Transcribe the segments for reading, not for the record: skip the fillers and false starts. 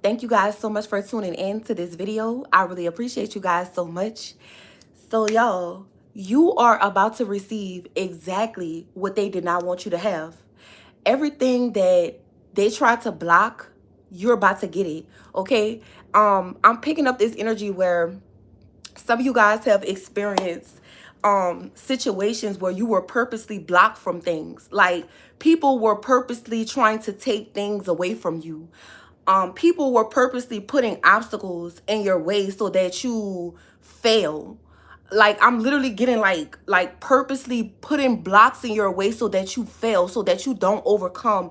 thank you guys so much for tuning in to this video. I really appreciate you guys so much. So y'all, you are about to receive exactly what they did not want you to have. Everything that they tried to block, you're about to get it. Okay. I'm picking up this energy where some of you guys have experienced situations where you were purposely blocked from things. Like people were purposely trying to take things away from you. People were purposely putting obstacles in your way so that you fail. Like I'm literally getting like purposely putting blocks in your way so that you fail, so that you don't overcome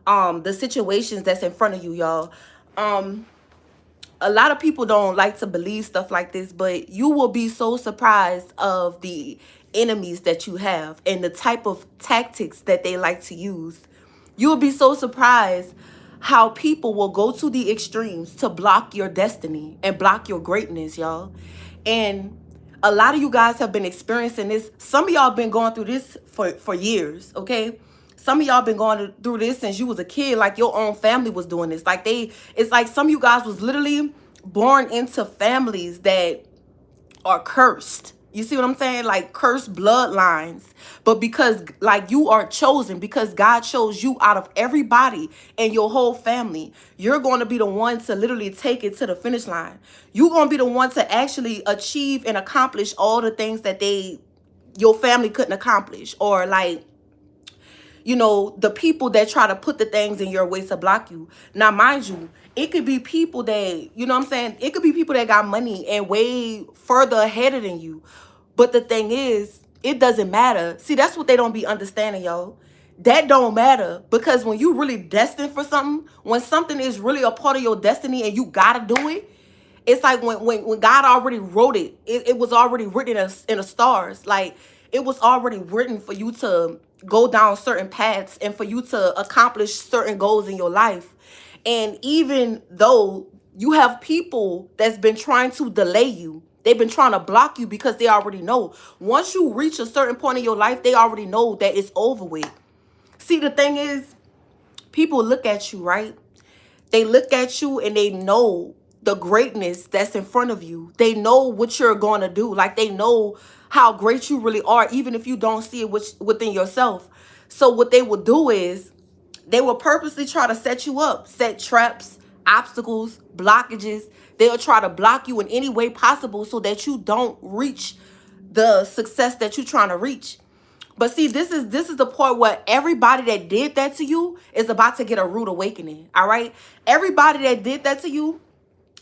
the situations that's in front of you, y'all. A lot of people don't like to believe stuff like this, but you will be so surprised of the enemies that you have and the type of tactics that they like to use. You will be so surprised how people will go to the extremes to block your destiny and block your greatness, y'all. And a lot of you guys have been experiencing this. Some of y'all been going through this for years, okay? Some of y'all been going through this since you was a kid, like your own family was doing this. Like it's like some of you guys was literally born into families that are cursed. You see what I'm saying? Like cursed bloodlines. But because like you are chosen, because God chose you out of everybody and your whole family, you're going to be the one to literally take it to the finish line. You're going to be the one to actually achieve and accomplish all the things that your family couldn't accomplish, or like, you know, the people that try to put the things in your way to block you. Now, mind you, it could be people that, you know what I'm saying? It could be people that got money and way further ahead than you. But the thing is, it doesn't matter. See, that's what they don't be understanding, y'all. That don't matter, because when you really destined for something, when something is really a part of your destiny and you gotta do it, it's like when God already wrote it, it was already written in the stars. Like it was already written for you to go down certain paths and for you to accomplish certain goals in your life. And even though you have people that's been trying to delay you, they've been trying to block you because they already know. Once you reach a certain point in your life, they already know that it's over with. See, the thing is, people look at you, right? They look at you and they know the greatness that's in front of you. They know what you're going to do. Like they know how great you really are, even if you don't see it within yourself. So what they will do is they will purposely try to set you up, set traps, obstacles, blockages. They'll try to block you in any way possible so that you don't reach the success that you're trying to reach. But see, this is the part where everybody that did that to you is about to get a rude awakening. All right. Everybody that did that to you,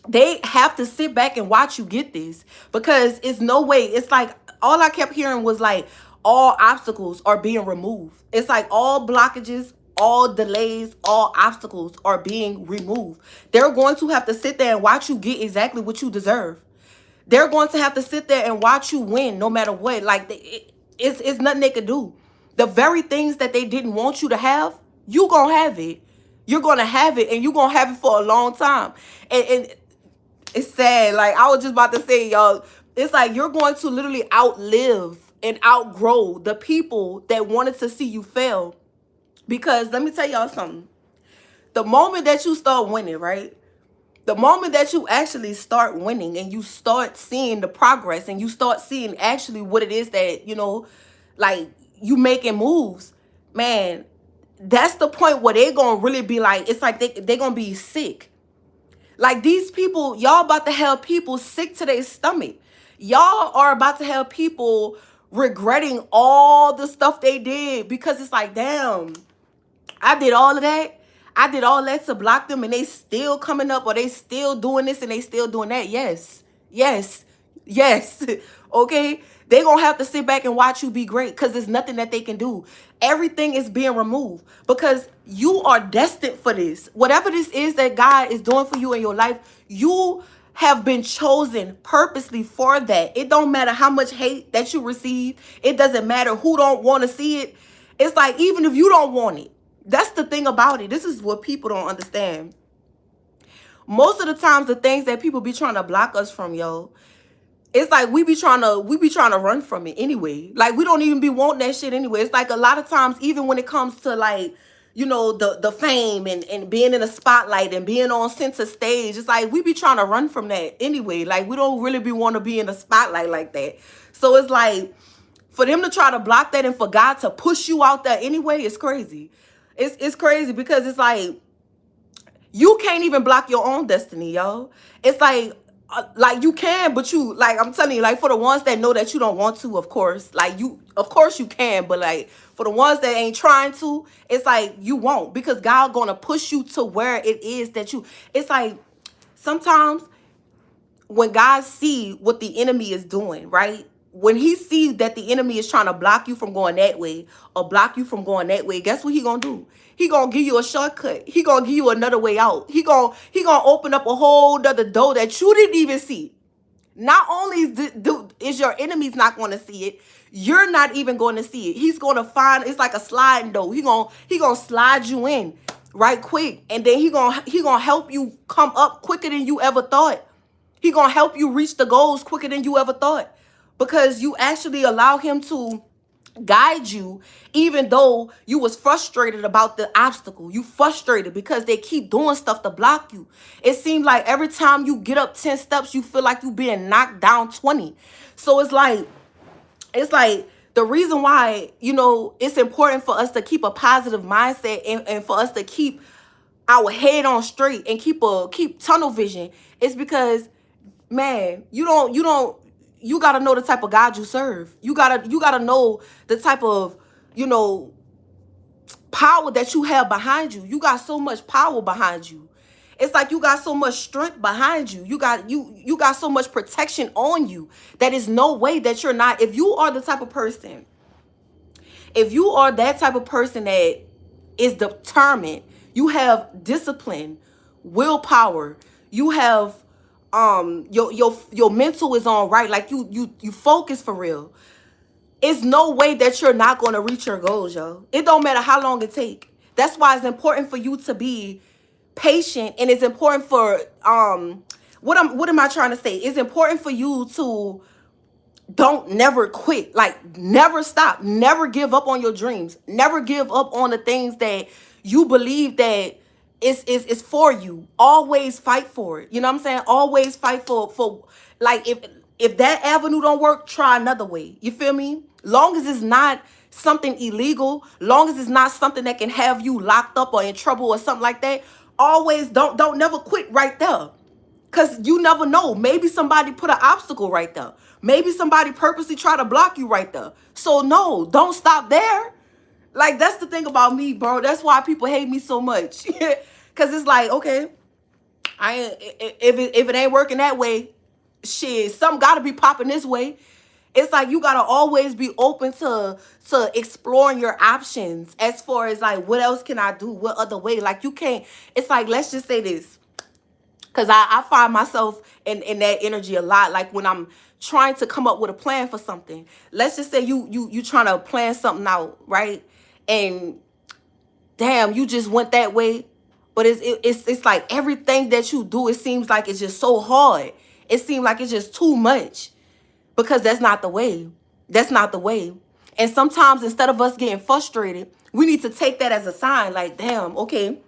they have to sit back and watch you get this, because it's no way. It's like all I kept hearing was like all obstacles are being removed. It's like all blockages, all delays, all obstacles are being removed. They're going to have to sit there and watch you get exactly what you deserve. They're going to have to sit there and watch you win no matter what. Like it's nothing they could do. The very things that they didn't want you to have, you gonna have it. You're gonna have it, and you're gonna have it for a long time. And it's sad. Like I was just about to say, y'all, it's like you're going to literally outlive and outgrow the people that wanted to see you fail. Because let me tell y'all something. The moment that you start winning, right? The moment that you actually start winning and you start seeing the progress and you start seeing actually what it is that, you know, like you making moves, man, that's the point where they're going to really be like, it's like they're going to be sick. Like these people, y'all about to have people sick to their stomach. Y'all are about to have people regretting all the stuff they did, because it's like, damn, I did all of that. I did all that to block them, and they still coming up, or they still doing this and they still doing that. Yes. Yes. Yes. Okay. They're going to have to sit back and watch you be great, because there's nothing that they can do. Everything is being removed because you are destined for this. Whatever this is that God is doing for you in your life, you have been chosen purposely for that. It don't matter how much hate that you receive. It doesn't matter who don't want to see it. It's like, even if you don't want it, that's the thing about it. This is what people don't understand. Most of the times, the things that people be trying to block us from, yo, it's like we be trying to run from it anyway. Like we don't even be wanting that shit anyway. It's like a lot of times, even when it comes to like you know, the fame and being in the spotlight and being on center stage. It's like we be trying to run from that anyway. Like we don't really be want to be in the spotlight like that. So it's like for them to try to block that and for God to push you out there anyway, it's crazy. It's crazy because it's like you can't even block your own destiny, yo. It's like you can, but you, like, I'm telling you, like, for the ones that know that you don't want to, of course, like, you, of course you can, but like for the ones that ain't trying to, it's like you won't, because God gonna push you to where it is that you, it's like sometimes when God see what the enemy is doing, right? When he sees that the enemy is trying to block you from going that way or block you from going that way, guess what he gonna do? He gonna give you a shortcut. He gonna give you another way out. He gonna open up a whole other door that you didn't even see. Not only is your enemies not going to see it, you're not even going to see it. He's going to find, it's like a sliding door. He gonna slide you in right quick, and then he gonna help you come up quicker than you ever thought. He gonna help you reach the goals quicker than you ever thought, because you actually allow him to guide you, even though you was frustrated about the obstacle. You frustrated because they keep doing stuff to block you. It seems like every time you get up 10 steps, you feel like you being knocked down 20. So it's like the reason why, you know, it's important for us to keep a positive mindset, and for us to keep our head on straight and keep tunnel vision, is because, man, you gotta know the type of God you serve. You gotta know the type of, you know, power that you have behind you. You got so much power behind you. It's like you got so much strength behind you. You got so much protection on you that is no way that you're not. If you are the type of person, if you are that type of person that is determined, you have discipline, willpower, you have your mental is on right, like you focus for real. It's no way that you're not going to reach your goals, yo. It don't matter how long it take. That's why it's important for you to be patient, and it's important for what am I trying to say? It's important for you to don't never quit, like never stop, never give up on your dreams, never give up on the things that you believe that is for you. Always fight for it. You know what I'm saying? Always fight for like, if that avenue don't work, try another way. You feel me? Long as it's not something illegal, long as it's not something that can have you locked up or in trouble or something like that, always don't never quit right there. Because you never know. Maybe somebody put an obstacle right there. Maybe somebody purposely try to block you right there. So no, don't stop there. Like, that's the thing about me, bro. That's why people hate me so much. Because it's like, okay, if it ain't working that way, shit, something got to be popping this way. It's like you got to always be open to exploring your options as far as, like, what else can I do? What other way? Like, you can't, it's like, let's just say this. Because I find myself in that energy a lot. Like when I'm trying to come up with a plan for something. Let's just say you trying to plan something out, right? And damn, you just went that way. But it's like everything that you do, it seems like it's just so hard. It seems like it's just too much. Because that's not the way. That's not the way. And sometimes instead of us getting frustrated, we need to take that as a sign. Like, damn, okay,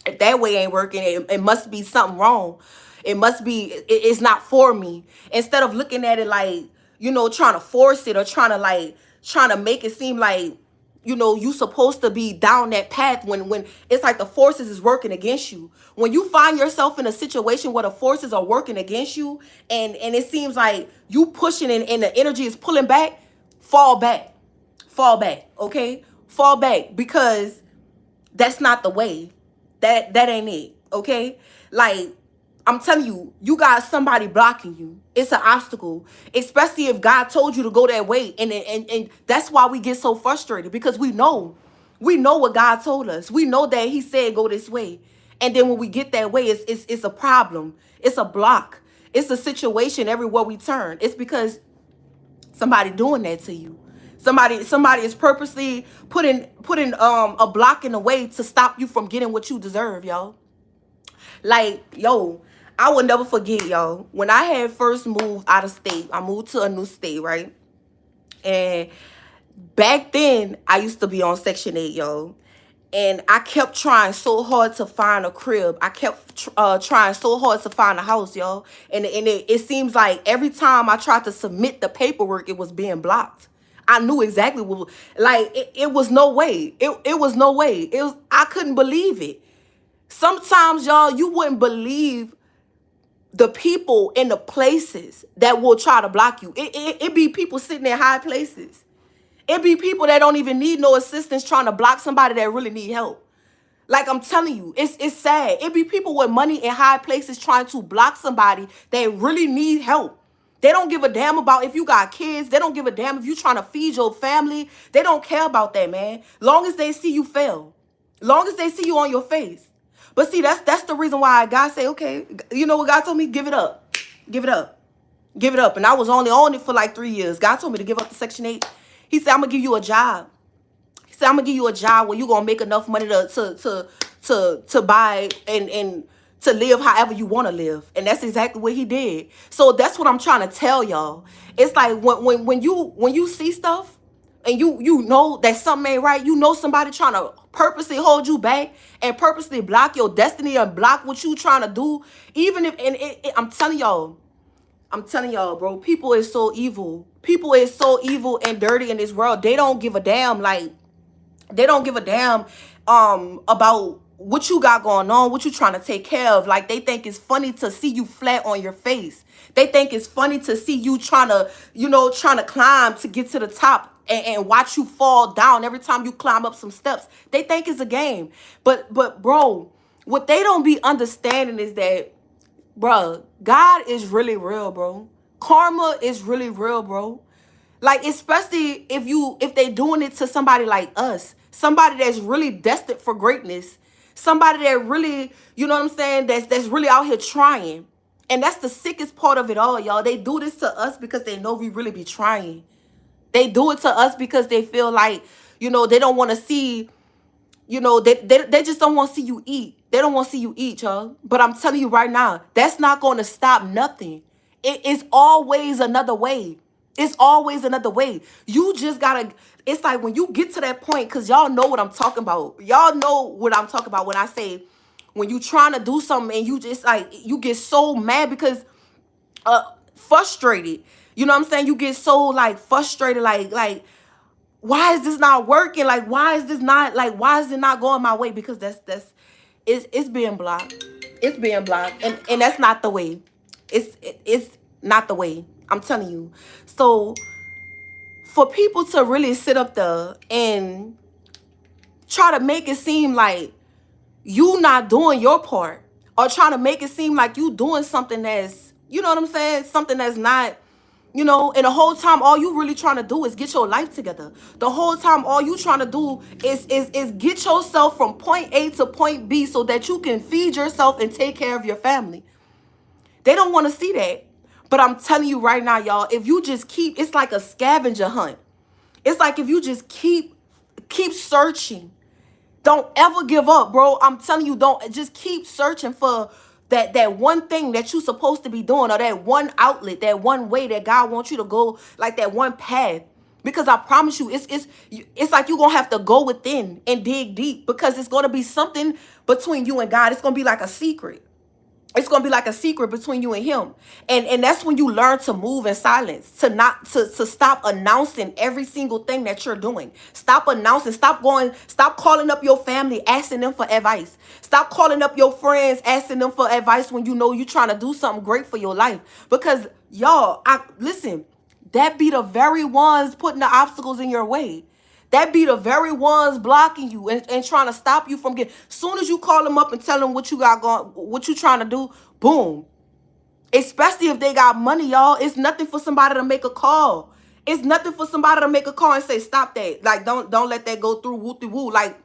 if that way ain't working, it must be something wrong. It must be, it's not for me. Instead of looking at it like, you know, trying to force it or trying to make it seem like, you know, you supposed to be down that path when it's like the forces is working against you. When you find yourself in a situation where the forces are working against you, and it seems like you pushing and the energy is pulling back, fall back. Fall back, okay? Fall back, because that's not the way. That ain't it, okay? Like, I'm telling you, you got somebody blocking you. It's an obstacle, especially if God told you to go that way. And that's why we get so frustrated, because we know what God told us. We know that he said go this way. And then when we get that way, it's a problem. It's a block. It's a situation everywhere we turn. It's because somebody doing that to you. Somebody is purposely putting a block in the way to stop you from getting what you deserve, y'all. Like, yo, I will never forget, y'all. When I had first moved out of state, I moved to a new state, right? And back then, I used to be on Section 8, y'all. And I kept trying so hard to find a crib. I kept trying so hard to find a house, y'all. And it seems like every time I tried to submit the paperwork, it was being blocked. I knew exactly what, like, it was no way. It was no way. I couldn't believe it. Sometimes, y'all, you wouldn't believe the people in the places that will try to block you. It be people sitting in high places. It be people that don't even need no assistance trying to block somebody that really need help. Like, I'm telling you, it's sad. It be people with money in high places trying to block somebody that really need help. They don't give a damn about if you got kids. They don't give a damn if you trying to feed your family. They don't care about that, man. Long as they see you fail. Long as they see you on your face. But see, that's the reason why God say, okay, you know what God told me? Give it up. Give it up. Give it up. And I was only on it for like 3 years. God told me to give up the Section 8. He said, I'm going to give you a job. He said, I'm going to give you a job where you're going to make enough money to buy and to live however you want to live. And that's exactly what he did. So that's what I'm trying to tell y'all. It's like when you see stuff and you know that something ain't right, you know somebody trying to purposely hold you back and purposely block your destiny and block what you trying to do. Even if, and I'm telling y'all, bro, people is so evil. People is so evil and dirty in this world. They don't give a damn. Like, they don't give a damn about what you got going on, what you trying to take care of. Like, they think it's funny to see you flat on your face. They think it's funny to see you trying to climb to get to the top and watch you fall down every time you climb up some steps. They think it's a game. But bro, what they don't be understanding is that, bro, God is really real, bro. Karma is really real, bro. Like, especially if they doing it to somebody like us, somebody that's really destined for greatness, somebody that really, you know what I'm saying, that's really out here trying. And that's the sickest part of it all, y'all. They do this to us because they know we really be trying. They do it to us because they feel like, they don't want to see, they just don't want to see you eat. They don't want to see you eat, y'all. But I'm telling you right now, that's not going to stop nothing. It is always another way. It's always another way. You just gotta, it's like when you get to that point, because y'all know what I'm talking about. Y'all know what I'm talking about when I say, when you trying to do something and you just like, you get so mad because frustrated. You know what I'm saying? You get so like frustrated, like, why is this not working? Like, why is it not going my way? Because it's being blocked. It's being blocked. And that's not the way. It's not the way. I'm telling you. So for people to really sit up there and try to make it seem like you not doing your part, or trying to make it seem like you doing something that's, you know what I'm saying? Something that's not, and the whole time all you really trying to do is get your life together. The whole time all you trying to do is get yourself from point A to point B so that you can feed yourself and take care of your family. They don't want to see that. But I'm telling you right now, y'all, if you just keep, it's like a scavenger hunt. It's like if you just keep searching. Don't ever give up, bro. I'm telling you, don't just keep searching for that one thing that you're supposed to be doing, or that one outlet, that one way that God wants you to go, like that one path. Because I promise you, it's like you're gonna have to go within and dig deep, because it's gonna be something between you and God. It's gonna be like a secret. It's going to be like a secret between you and him. And that's when you learn to move in silence, to stop announcing every single thing that you're doing. Stop announcing, stop calling up your family, asking them for advice. Stop calling up your friends, asking them for advice when you know you're trying to do something great for your life. Because y'all, listen, that be the very ones putting the obstacles in your way. That be the very ones blocking you and trying to stop you from getting. Soon as you call them up and tell them what you got going, what you trying to do, boom. Especially if they got money, y'all. It's nothing for somebody to make a call. It's nothing for somebody to make a call and say, stop that. Like, don't let that go through, woo-de-woo. Like,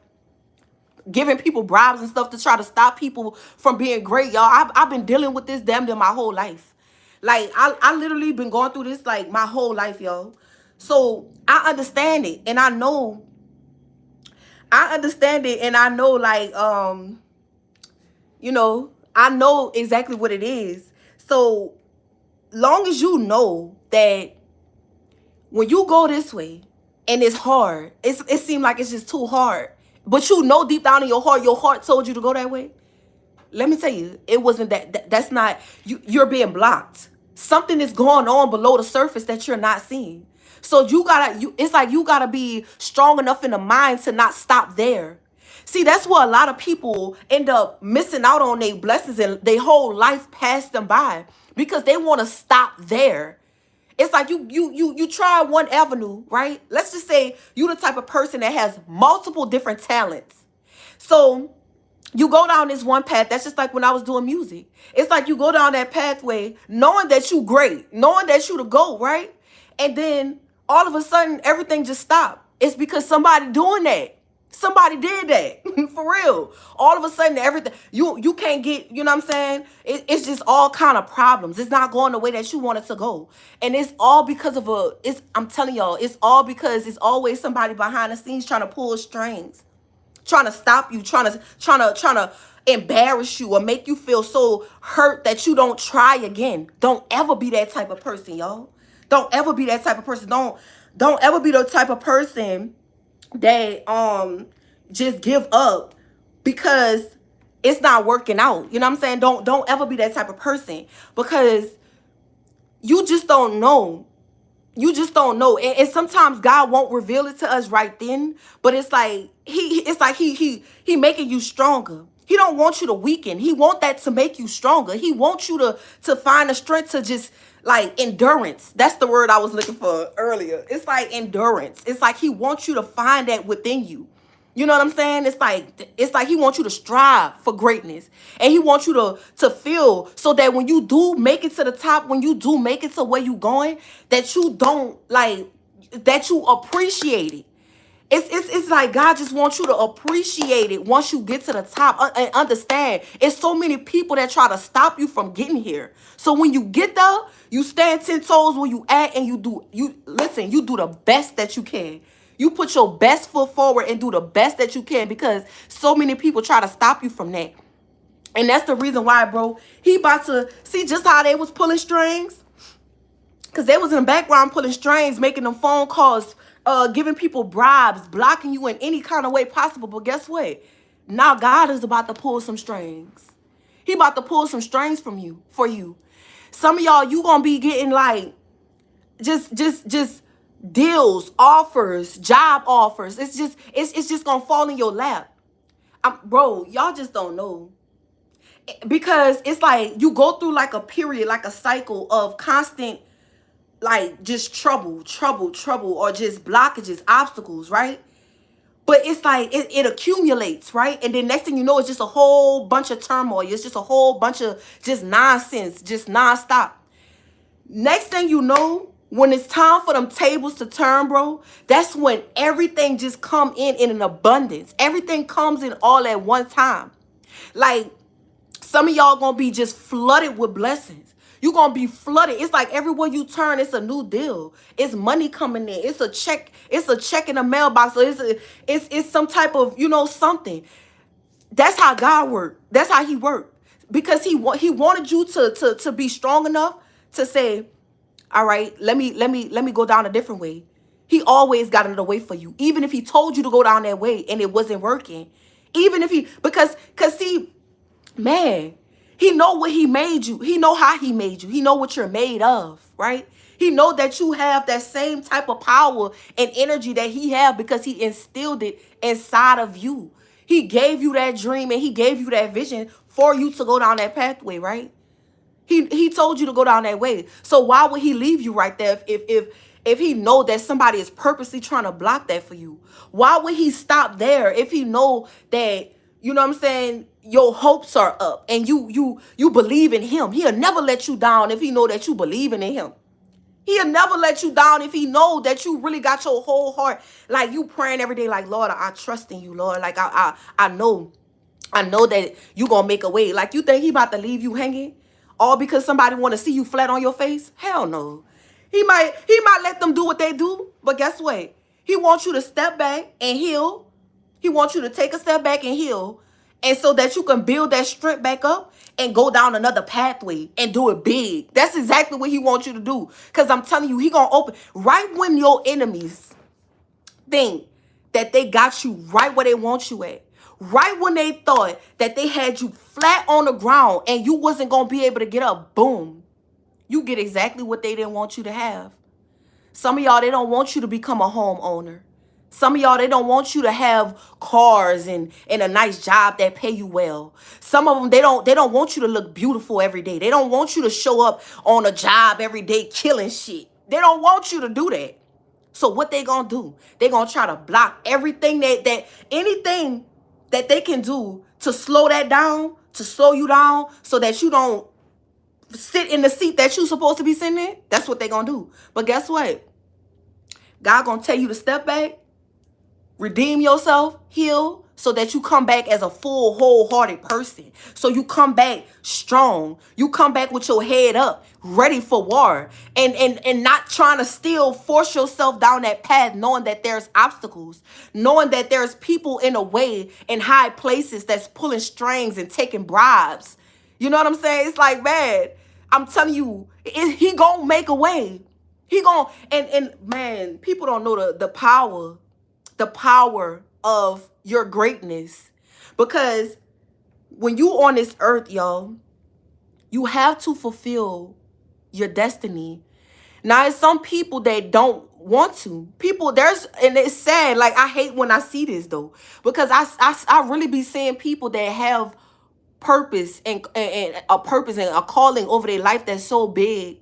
giving people bribes and stuff to try to stop people from being great, y'all. I've been dealing with this damn near my whole life. Like, I literally been going through this, like, my whole life, y'all. So I understand it, and I know, like, I know exactly what it is. So long as you know that when you go this way and it's hard, it seems like it's just too hard. But you know deep down in your heart told you to go that way. Let me tell you, it wasn't that's not you. You're being blocked. Something is going on below the surface that you're not seeing. So it's like you gotta be strong enough in the mind to not stop there. See, that's where a lot of people end up missing out on their blessings and their whole life passed them by because they want to stop there. It's like you try one avenue, right? Let's just say you the type of person that has multiple different talents. So you go down this one path. That's just like when I was doing music. It's like you go down that pathway knowing that you great, knowing that you the GOAT, right? And then all of a sudden everything just stopped. It's because somebody doing that. Somebody did that. For real. All of a sudden everything you can't get, you know what I'm saying? It's just all kind of problems. It's not going the way that you want it to go. And it's all because of I'm telling y'all, it's all because it's always somebody behind the scenes trying to pull strings, trying to stop you, trying to embarrass you or make you feel so hurt that you don't try again. Don't ever be that type of person, y'all. Don't ever be that type of person. Don't ever be the type of person that just give up because it's not working out. You know what I'm saying? Don't ever be that type of person because you just don't know. You just don't know. And sometimes God won't reveal it to us right then, but it's like he making you stronger. He don't want you to weaken. He want that to make you stronger. He wants you to find the strength to just like endurance. That's the word I was looking for earlier. It's like endurance. It's like he wants you to find that within you. You know what I'm saying? It's like he wants you to strive for greatness. And he wants you to feel so that when you do make it to the top, when you do make it to where you going, that you don't that you appreciate it. It's like God just wants you to appreciate it once you get to the top and understand. It's so many people that try to stop you from getting here. So when you get there, you stand 10 toes where you at and you do the best that you can. You put your best foot forward and do the best that you can because so many people try to stop you from that. And that's the reason why, bro, he about to see just how they was pulling strings. Because they was in the background pulling strings, making them phone calls, giving people bribes, blocking you in any kind of way possible. But guess what? Now God is about to pull some strings. He about to pull some strings for you. Some of y'all, you gonna be getting like just deals, offers, job offers. It's just gonna fall in your lap. Bro, y'all just don't know. Because it's like you go through like a period, like a cycle of constant like just trouble, or just blockages, obstacles, right? But it's like it accumulates, right? And then next thing you know, it's just a whole bunch of turmoil. It's just a whole bunch of just nonsense, just nonstop. Next thing you know, when it's time for them tables to turn, bro, that's when everything just come in an abundance. Everything comes in all at one time. Like some of y'all gonna be just flooded with blessings. You're going to be flooded. It's like everywhere you turn, it's a new deal. It's money coming in. It's a check. It's a check in the mailbox. So it's some type of, something. That's how God worked. That's how he worked. Because he wanted you to be strong enough to say, all right, let me go down a different way. He always got another way for you. Even if he told you to go down that way and it wasn't working. Even if because see, man, he know what he made you. He know how he made you. He know what you're made of, right? He know that you have that same type of power and energy that he have because he instilled it inside of you. He gave you that dream and he gave you that vision for you to go down that pathway, right? He told you to go down that way. So why would he leave you right there if he know that somebody is purposely trying to block that for you? Why would he stop there if he know that, you know what I'm saying, your hopes are up and you believe in him? He'll never let you down if he know that you believing in him. He'll never let you down if he know that you really got your whole heart, like you praying every day, like, Lord, I trust in you, Lord. Like I know that you gonna make a way. Like you think he about to leave you hanging all because somebody want to see you flat on your face? Hell no. He might let them do what they do, but guess what? He wants you to step back and heal. He wants you to take a step back and heal. And so that you can build that strength back up and go down another pathway and do it big. That's exactly what he wants you to do. Because I'm telling you, he going to open right when your enemies think that they got you right where they want you at. Right when they thought that they had you flat on the ground and you wasn't going to be able to get up, boom, you get exactly what they didn't want you to have. Some of y'all, they don't want you to become a homeowner. Some of y'all, they don't want you to have cars and a nice job that pay you well. Some of them, they don't want you to look beautiful every day. They don't want you to show up on a job every day killing shit. They don't want you to do that. So what they gonna do? They gonna try to block everything that anything that they can do to slow that down, to slow you down, so that you don't sit in the seat that you supposed to be sitting in. That's what they gonna do. But guess what? God gonna tell you to step back, redeem yourself, heal, so that you come back as a full, wholehearted person. So you come back strong. You come back with your head up, ready for war. And not trying to still force yourself down that path, knowing that there's obstacles, knowing that there's people in a way in high places that's pulling strings and taking bribes. You know what I'm saying? It's like, man, I'm telling you, he gonna make a way. He gonna, and man, people don't know the power of your greatness. Because when you on this earth, y'all, you have to fulfill your destiny. Now, it's some people that don't want to. People, and it's sad. Like, I hate when I see this, though. Because I really be seeing people that have purpose and a purpose and a calling over their life that's so big.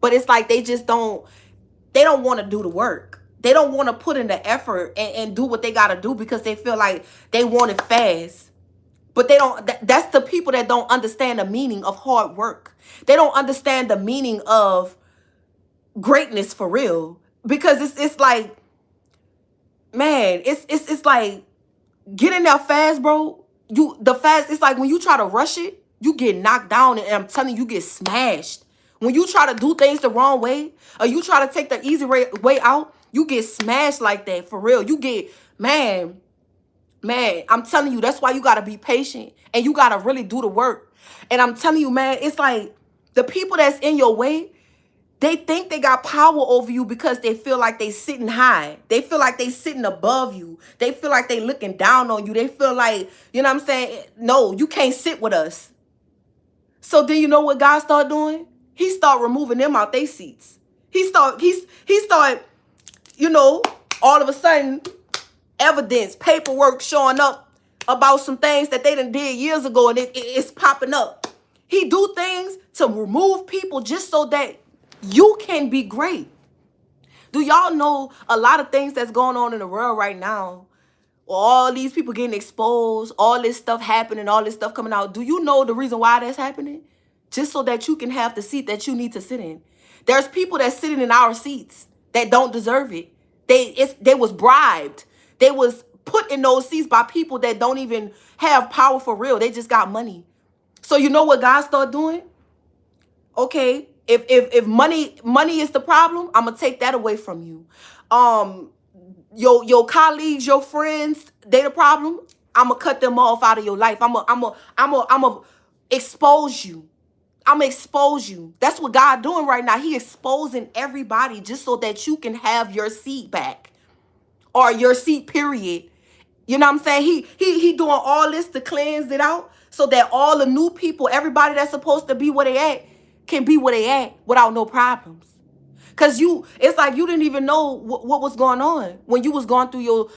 But it's like they don't want to do the work. They don't want to put in the effort and do what they got to do because they feel like they want it fast. But they don't. That's the people that don't understand the meaning of hard work. They don't understand the meaning of greatness for real. Because it's like, man, it's like getting there fast, bro. It's like when you try to rush it, you get knocked down, and I'm telling you, you get smashed. When you try to do things the wrong way, or you try to take the easy way out, you get smashed like that, for real. You get, man, I'm telling you, that's why you got to be patient, and you got to really do the work. And I'm telling you, man, it's like the people that's in your way, they think they got power over you because they feel like they sitting high. They feel like they sitting above you. They feel like they looking down on you. They feel like, you know what I'm saying? No, you can't sit with us. So then you know what God started doing? He started removing them out their seats. He started, you know, all of a sudden, evidence, paperwork showing up about some things that they done did years ago, and it's popping up. He do things to remove people just so that you can be great. Do y'all know a lot of things that's going on in the world right now? All these people getting exposed, all this stuff happening, all this stuff coming out. Do you know the reason why that's happening? Just so that you can have the seat that you need to sit in. There's people that's sitting in our seats that don't deserve it. They was bribed. They was put in those seats by people that don't even have power for real. They just got money. So you know what God started doing? Okay, if money is the problem, I'm gonna take that away from you. Your colleagues, your friends, they the problem. I'm gonna cut them off out of your life. I'm gonna expose you. I'm gonna expose you. That's what God doing right now. He exposing everybody just so that you can have your seat back, or your seat, period. You know what I'm saying? He doing all this to cleanse it out so that all the new people, everybody that's supposed to be where they at, can be where they at without no problems. Cause it's like you didn't even know what was going on when you was going through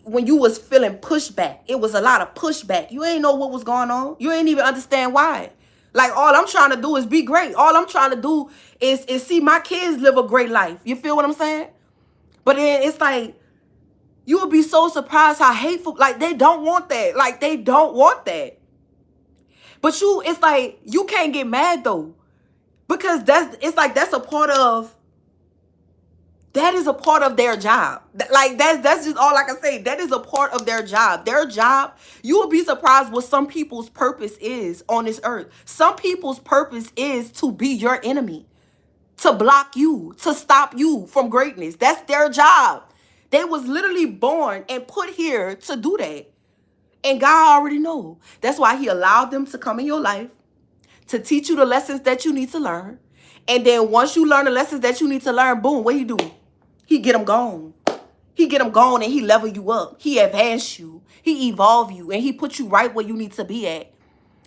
when you was feeling pushback. It was a lot of pushback. You ain't know what was going on. You ain't even understand why. Like, all I'm trying to do is be great. All I'm trying to do is see my kids live a great life. You feel what I'm saying? But then it's like, you would be so surprised how hateful, like, they don't want that. Like, they don't want that. But it's like, you can't get mad though. Because that's a part of, that is a part of their job. Like, that's just all I can say. That is a part of their job. Their job, you will be surprised what some people's purpose is on this earth. Some people's purpose is to be your enemy, to block you, to stop you from greatness. That's their job. They was literally born and put here to do that. And God already know. That's why he allowed them to come in your life, to teach you the lessons that you need to learn. And then once you learn the lessons that you need to learn, boom, what he do? He get them gone. He get them going and he level you up. He advance you. He evolve you and he put you right where you need to be at.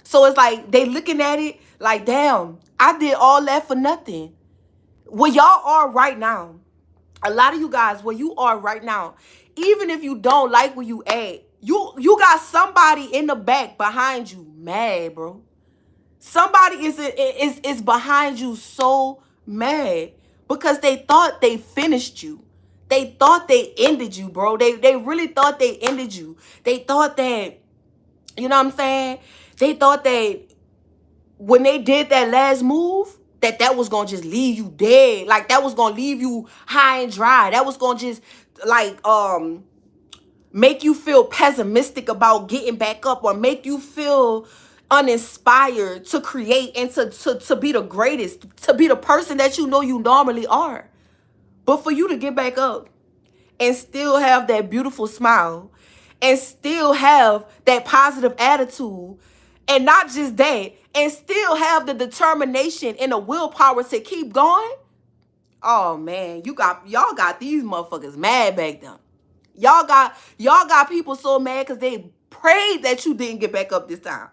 So it's like they looking at it like, damn, I did all that for nothing. Where y'all are right now, a lot of you guys, where you are right now, even if you don't like where you at, you got somebody in the back behind you mad, bro. Somebody is behind you so mad because they thought they finished you. They thought they ended you, bro. They really thought they ended you. They thought that, you know what I'm saying? They thought that when they did that last move, that was gonna just leave you dead. Like that was gonna leave you high and dry. That was gonna just like make you feel pessimistic about getting back up, or make you feel uninspired to create and to be the greatest, to be the person that you know you normally are. But for you to get back up and still have that beautiful smile and still have that positive attitude, and not just that, and still have the determination and the willpower to keep going. Oh man, y'all got these motherfuckers mad back then. Y'all got people so mad because they prayed that you didn't get back up this time.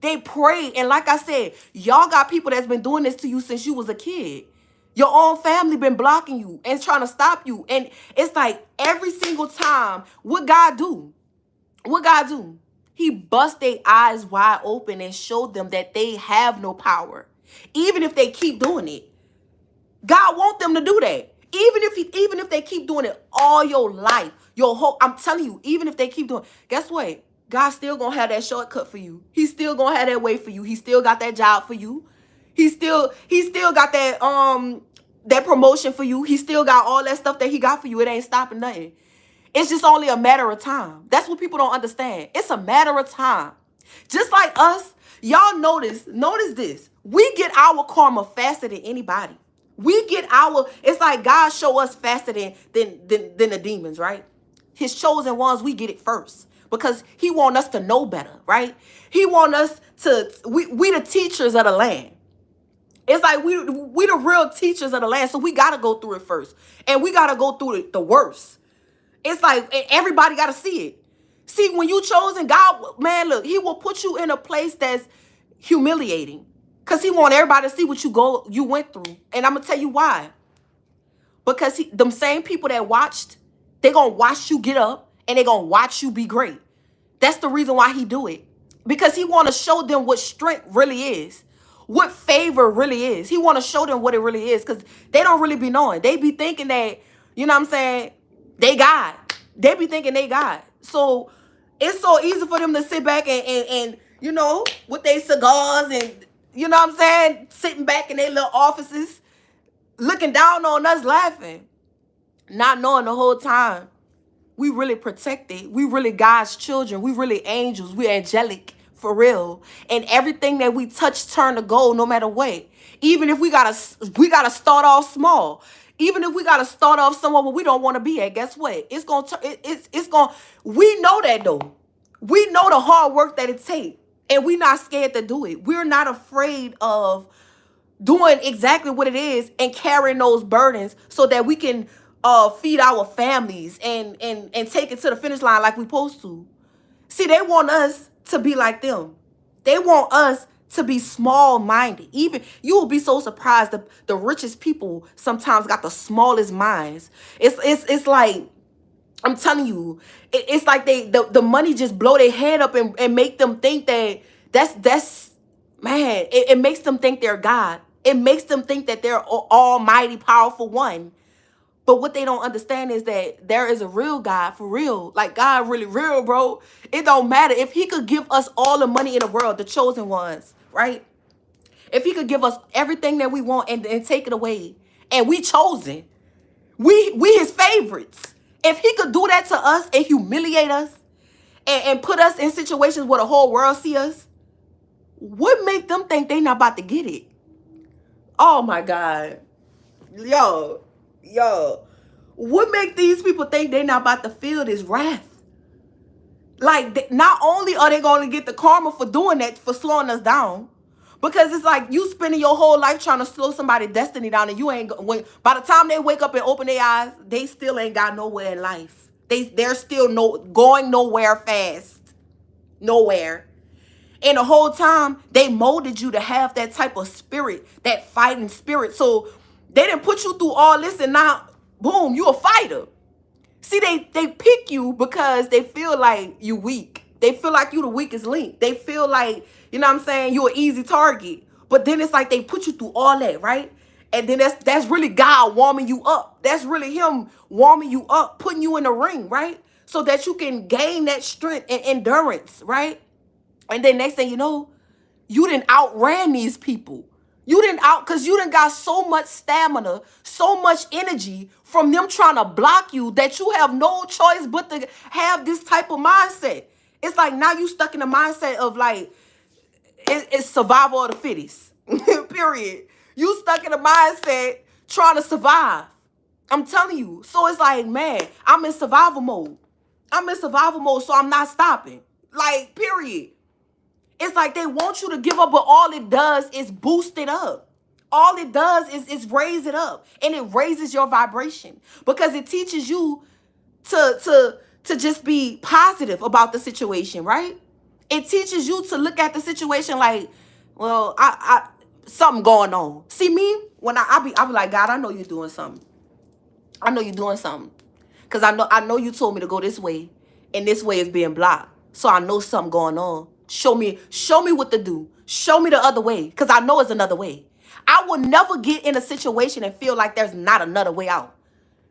They prayed, and like I said, y'all got people that's been doing this to you since you was a kid. Your own family been blocking you and trying to stop you. And it's like every single time, what God do? What God do? He bust their eyes wide open and showed them that they have no power. Even if they keep doing it. God want them to do that. Even if they keep doing it all your life, your whole, I'm telling you, even if they keep doing, guess what? God still gonna have that shortcut for you. He still gonna have that way for you. He still got that job for you. He still got that promotion for you. He still got all that stuff that he got for you. It ain't stopping nothing. It's just only a matter of time. That's what people don't understand. It's a matter of time. Just like us, y'all notice this. We get our karma faster than anybody. It's like God show us faster than the demons, right? His chosen ones, we get it first because he want us to know better, right? He want us to, we the teachers of the land. It's like we the real teachers of the land, so we got to go through it first. And we got to go through the worst. It's like everybody got to see it. See, when you chosen, God, man, look, he will put you in a place that's humiliating. Because he want everybody to see what you went through. And I'm going to tell you why. Because them same people that watched, they going to watch you get up and they going to watch you be great. That's the reason why he do it. Because he want to show them what strength really is. What favor really is. He want to show them what it really is. Because they don't really be knowing. They be thinking that, you know what I'm saying, they God. They be thinking they God. So it's so easy for them to sit back and you know, with their cigars and, you know what I'm saying, sitting back in their little offices, looking down on us laughing, not knowing the whole time we really protected. We really God's children. We really angels. We angelic for real. And everything that we touch turn to gold no matter what. Even if we gotta start off small. Even if we gotta start off somewhere where we don't want to be at, guess what? It's gonna we know that though. We know the hard work that it takes. And we're not scared to do it. We're not afraid of doing exactly what it is and carrying those burdens so that we can feed our families and take it to the finish line like we're supposed to. See, they want us to be like them. They want us to be small-minded. Even you will be so surprised that the richest people sometimes got the smallest minds. It's like, I'm telling you, it's like the money just blow their head up and make them think that that's man, it makes them think they're God. It makes them think that they're almighty, powerful one. But what they don't understand is that there is a real God for real. Like God really real, bro. It don't matter. If he could give us all the money in the world, the chosen ones, right? If he could give us everything that we want and take it away, and we chosen, we his favorites. If he could do that to us and humiliate us and put us in situations where the whole world see us, what make them think they not about to get it? Oh my God. Yo. What make these people think they not about to feel this wrath? Like, not only are they going to get the karma for doing that, for slowing us down, Because it's like you spending your whole life trying to slow somebody's destiny down, and you ain't when by the time they wake up and open their eyes, they still ain't got nowhere in life. They're still going nowhere fast. Nowhere. And the whole time they molded you to have that type of spirit, that fighting spirit. So they didn't put you through all this, and now boom, you a fighter. See, they pick you because they feel like you weak. They feel like you the weakest link. They feel like, you know what I'm saying, you an easy target. But then it's like they put you through all that, right? And then that's really God warming you up. That's really him warming you up, putting you in the ring, right? So that you can gain that strength and endurance, right? And then next thing you know, you didn't outran these people. Because you didn't got so much stamina, so much energy from them trying to block you that you have no choice but to have this type of mindset. It's like now you stuck in the mindset of like, it's survival of the fittest, period. You stuck in the mindset trying to survive. I'm telling you. So it's like, man, I'm in survival mode. So I'm not stopping. Like, period. It's like they want you to give up, but all it does is boost it up. All it does is raise it up, and it raises your vibration because it teaches you to just be positive about the situation, right? It teaches you to look at the situation like, well, I something going on. See me when I be like, God, I know you're doing something. I know you're doing something, because I know you told me to go this way, and this way is being blocked. So I know something going on. Show me what to do. Show me the other way, because I know it's another way. I will never get in a situation and feel like there's not another way out.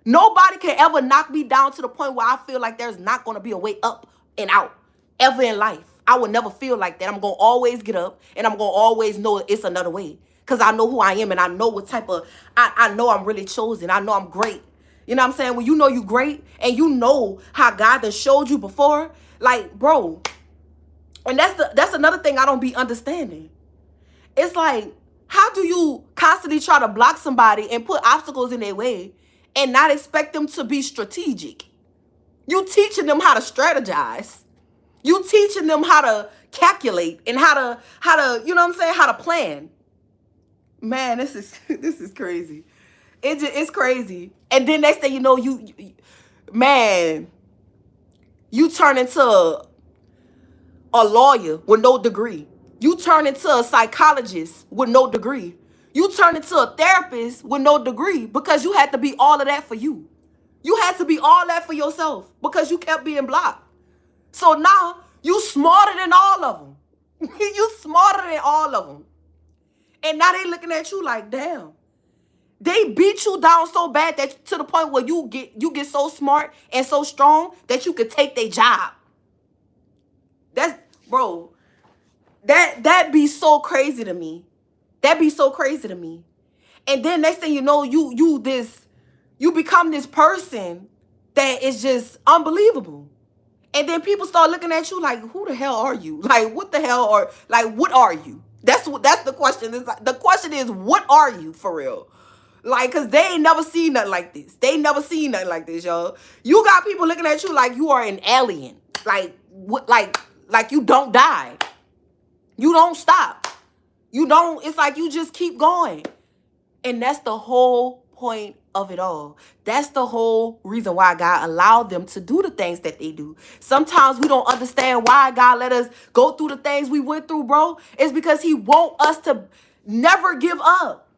Nobody can ever knock me down to the point where I feel like there's not going to be a way up and out ever in life. I will never feel like that. I'm going to always get up, and I'm going to always know it's another way, because I know who I am, and I know what type of, I know I'm really chosen. I know I'm great. You know what I'm saying? When you know you great and you know how God has showed you before, like, bro, and that's another thing I don't be understanding. It's like, how do you constantly try to block somebody and put obstacles in their way and not expect them to be strategic? You teaching them how to strategize. You teaching them how to calculate and how to, you know what I'm saying, how to plan. Man, this is crazy. It's crazy. And then next thing you know, you turn into a lawyer with no degree. You turn into a psychologist with no degree. You turn into a therapist with no degree because you had to be all of that for you. You had to be all that for yourself because you kept being blocked. So now you smarter than all of them. You smarter than all of them. And now they looking at you like, damn. They beat you down so bad that to the point where you get so smart and so strong that you could take their job. Bro, that be so crazy to me. That be so crazy to me. And then next thing you know, you become this person that is just unbelievable. And then people start looking at you like, who the hell are you? Like, what the hell what are you? That's the question. The question is, what are you for real? Like, because they ain't never seen nothing like this. They ain't never seen nothing like this, y'all. You got people looking at you like you are an alien. Like, what? Like you don't die. You don't stop. It's like you just keep going. And that's the whole point of it all. That's the whole reason why God allowed them to do the things that they do. Sometimes we don't understand why God let us go through the things we went through, bro. It's because he want us to never give up.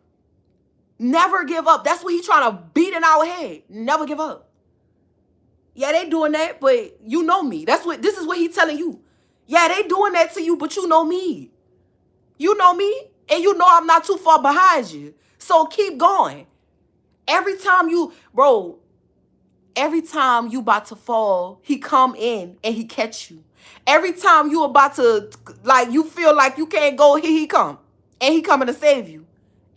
Never give up. That's what he's trying to beat in our head. Never give up. Yeah, they doing that, but you know me. This is what he's telling you. Yeah, they doing that to you, but you know me. You know me, and you know I'm not too far behind you. So keep going. Every time you about to fall, he come in and he catch you. Every time you about to, like, you feel like you can't go, here he come. And he coming to save you.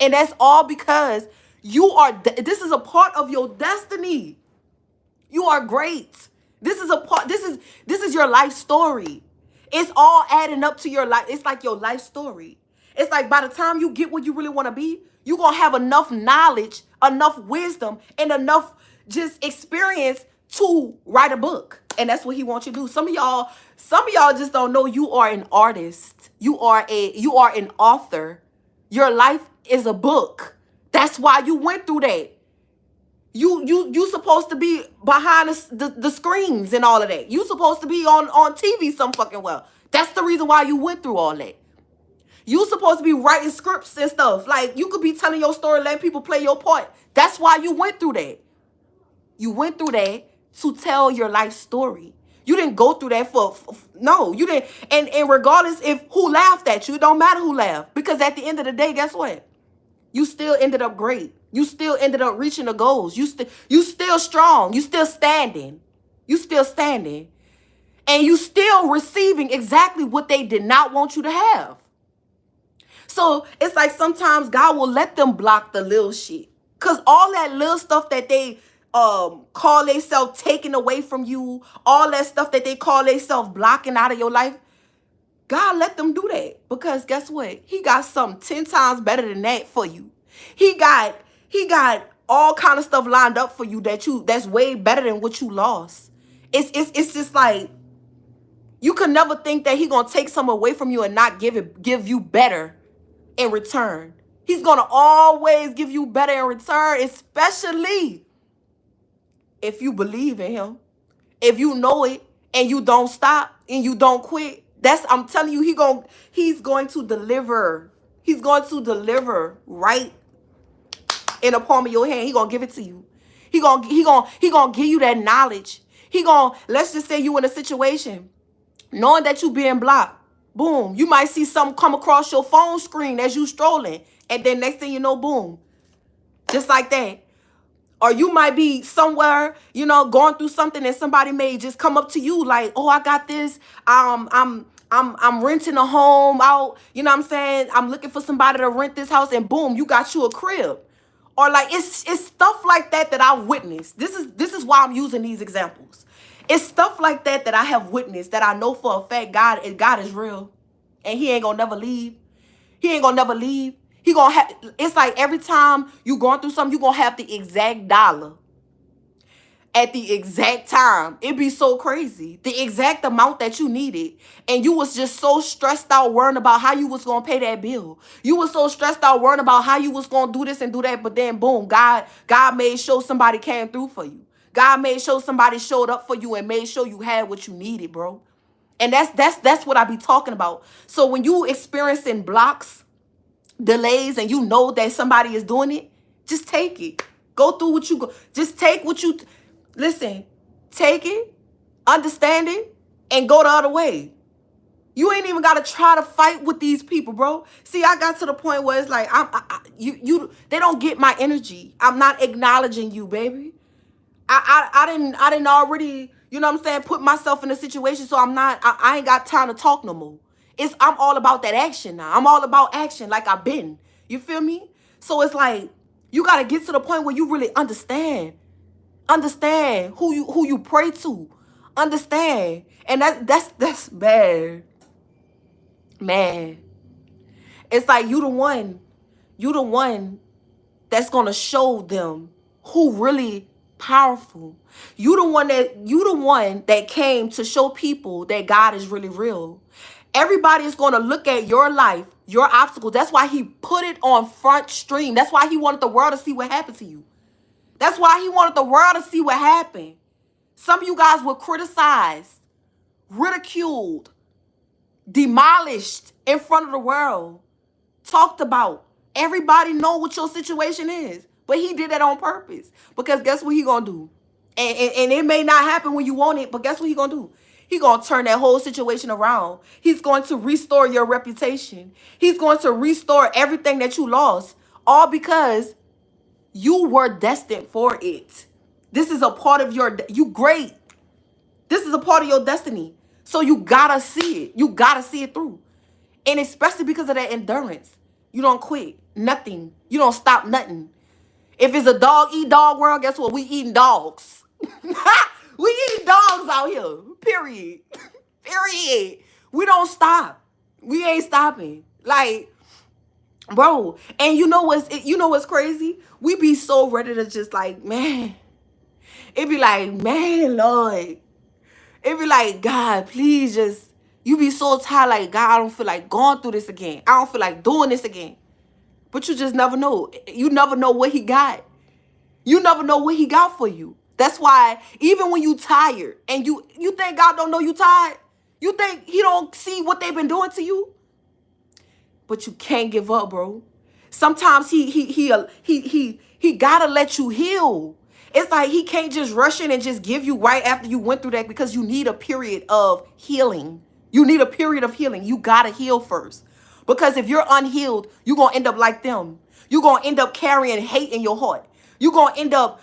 And that's all because this is a part of your destiny. You are great. This is your life story. It's all adding up to your life. It's like your life story. It's like by the time you get where you really want to be, you're going to have enough knowledge, enough wisdom, and enough just experience to write a book And that's what he wants you to do. Some of y'all just don't know you are an artist. You are an author. Your life is a book. That's why you went through that. You supposed to be behind the screens and all of that. You supposed to be on TV some fucking well. That's the reason why you went through all that. You supposed to be writing scripts and stuff. Like, you could be telling your story, letting people play your part. That's why you went through that. You went through that to tell your life story. You didn't go through that no, you didn't. And regardless if who laughed at you, it don't matter who laughed. Because at the end of the day, guess what? You still ended up great. You still ended up reaching the goals. You still strong. You still standing. You still standing. And you still receiving exactly what they did not want you to have. So it's like sometimes God will let them block the little shit. Because all that little stuff that they call themselves taking away from you, all that stuff that they call themselves blocking out of your life, God let them do that. Because guess what? He got something 10 times better than that for you. He got all kind of stuff lined up for you that's way better than what you lost. It's just like you could never think that he gonna take some away from you and not give you better in return. He's gonna always give you better in return, especially if you believe in him. If you know it and you don't stop and you don't quit, I'm telling you, he's going to deliver. He's going to deliver right in the palm of your hand. He gonna give it to you. He gonna give you that knowledge. Let's just say you in a situation, knowing that you being blocked. Boom. You might see something come across your phone screen as you strolling. And then next thing you know, boom. Just like that. Or you might be somewhere, going through something and somebody may just come up to you like, oh, I got this. I'm renting a home out. You know what I'm saying? I'm looking for somebody to rent this house, and boom, you got you a crib. Or like it's stuff like that I've witnessed. This is why I'm using these examples. It's stuff like that I have witnessed that I know for a fact God is real. And he ain't gonna never leave. He ain't gonna never leave. It's like every time you going through something, you gonna have the exact dollar at the exact time. It'd be so crazy. The exact amount that you needed. And you was just so stressed out worrying about how you was gonna pay that bill. You was so stressed out worrying about how you was gonna do this and do that. But then boom, God made sure somebody came through for you. God made sure somebody showed up for you and made sure you had what you needed, bro. And that's what I be talking about. So when you experiencing blocks, delays, and you know that somebody is doing it, just take it. Go through what you go. Just take what you listen. Take it, understand it, and go the other way. You ain't even gotta try to fight with these people, bro. See, I got to the point where it's like they don't get my energy. I'm not acknowledging you, baby. I didn't already, you know what I'm saying, put myself in a situation, so I ain't got time to talk no more. I'm all about that action now. I'm all about action like I've been. You feel me? So it's like you gotta get to the point where you really understand who you pray to. Understand. And that's bad. Man. It's like you the one that's gonna show them who really powerful. You the one that came to show people that God is really real. Everybody is going to look at your life, your obstacles. That's why he put it on front stream. That's why he wanted the world to see what happened to you. That's why he wanted the world to see what happened. Some of you guys were criticized, ridiculed, demolished in front of the world, talked about. Everybody know what your situation is. But he did that on purpose. Because guess what he gonna do? And it may not happen when you want it, but guess what he gonna do? He gonna turn that whole situation around. He's going to restore your reputation. He's going to restore everything that you lost. All because you were destined for it. This is a part of you great. This is a part of your destiny. So you gotta see it. You gotta see it through. And especially because of that endurance. You don't quit. Nothing. You don't stop nothing. If it's a dog eat dog world, guess what? We eating dogs. We eating dogs out here. Period. Period. We don't stop. We ain't stopping. Like, bro. And you know what's crazy? We be so ready to just like, man. It be like, man, Lord. It be like, God, please just, you be so tired, like, God, I don't feel like going through this again. I don't feel like doing this again. But you just never know. You never know what he got. You never know what he got for you. That's why even when you tired and you think God don't know you tired, you think he don't see what they've been doing to you, but you can't give up, bro. Sometimes he gotta let you heal. It's like he can't just rush in and just give you right after you went through that, because you need a period of healing. You need a period of healing. You gotta heal first. Because if you're unhealed, you're gonna end up like them. You're gonna end up carrying hate in your heart. You're gonna end up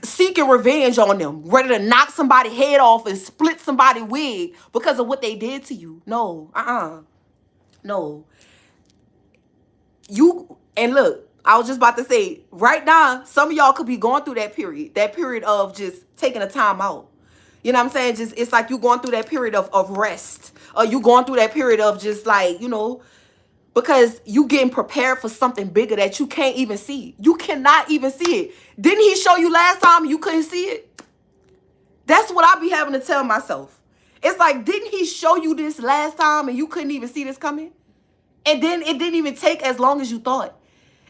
seeking revenge on them, ready to knock somebody's head off and split somebody's wig because of what they did to you. No, no. And look, I was just about to say, right now, some of y'all could be going through that period of just taking a time out. You know what I'm saying? Just, it's like you going through that period of rest, or you going through that period of just like, because you getting prepared for something bigger that you can't even see. You cannot even see it. Didn't he show you last time and you couldn't see it? That's what I be having to tell myself. It's like, didn't he show you this last time and you couldn't even see this coming? And then it didn't even take as long as you thought.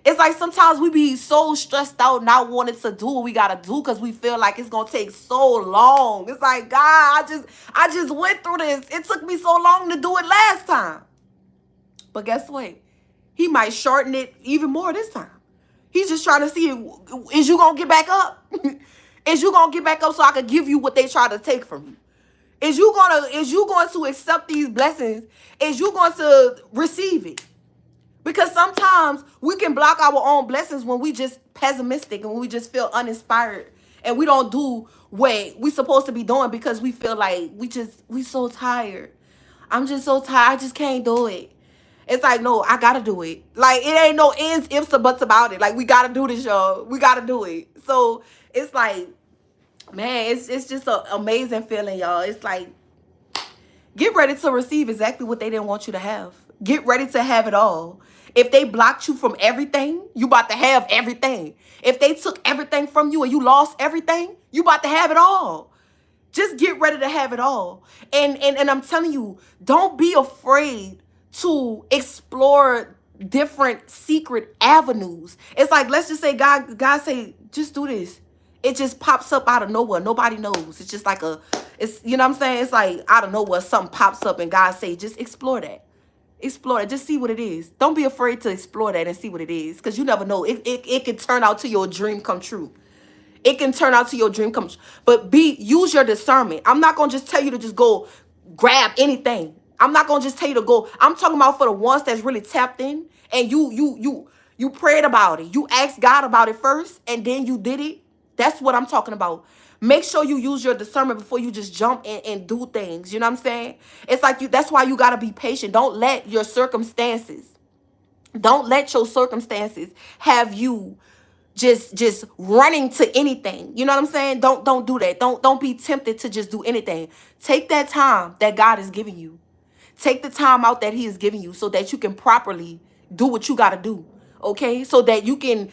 It's like sometimes we be so stressed out, not wanting to do what we gotta do because we feel like it's gonna take so long. It's like, God, I just went through this. It took me so long to do it last time. But guess what? He might shorten it even more this time. He's just trying to see, is you gonna get back up? Is you gonna get back up so I can give you what they try to take from you? Is you going to accept these blessings? Is you going to receive it? Because sometimes we can block our own blessings when we just pessimistic and when we just feel uninspired and we don't do what we supposed to be doing because we feel like we so tired. I'm just so tired. I just can't do it. It's like, no, I gotta do it. Like, it ain't no ends, ifs, or buts about it. Like, we gotta do this, y'all. We gotta do it. So it's like, man, it's just an amazing feeling, y'all. It's like, get ready to receive exactly what they didn't want you to have. Get ready to have it all. If they blocked you from everything, you about to have everything. If they took everything from you and you lost everything, you about to have it all. Just get ready to have it all. And I'm telling you, don't be afraid to explore different secret avenues. It's like, let's just say God say, just do this. It just pops up out of nowhere. Nobody knows. It's just like it's, you know what I'm saying? It's like out of nowhere, something pops up and God say, just explore that. Explore it. Just see what it is. Don't be afraid to explore that and see what it is. Because you never know. It can turn out to your dream come true. It can turn out to your dream come true. But use your discernment. I'm not going to just tell you to just go grab anything. I'm not going to just tell you to go. I'm talking about for the ones that's really tapped in and you prayed about it. You asked God about it first and then you did it. That's what I'm talking about. Make sure you use your discernment before you just jump in and do things. You know what I'm saying? It's like that's why you got to be patient. Don't let your circumstances have you just running to anything. You know what I'm saying? Don't do that. Don't be tempted to just do anything. Take that time that God is giving you. Take the time out that he is giving you so that you can properly do what you got to do. Okay? So that you can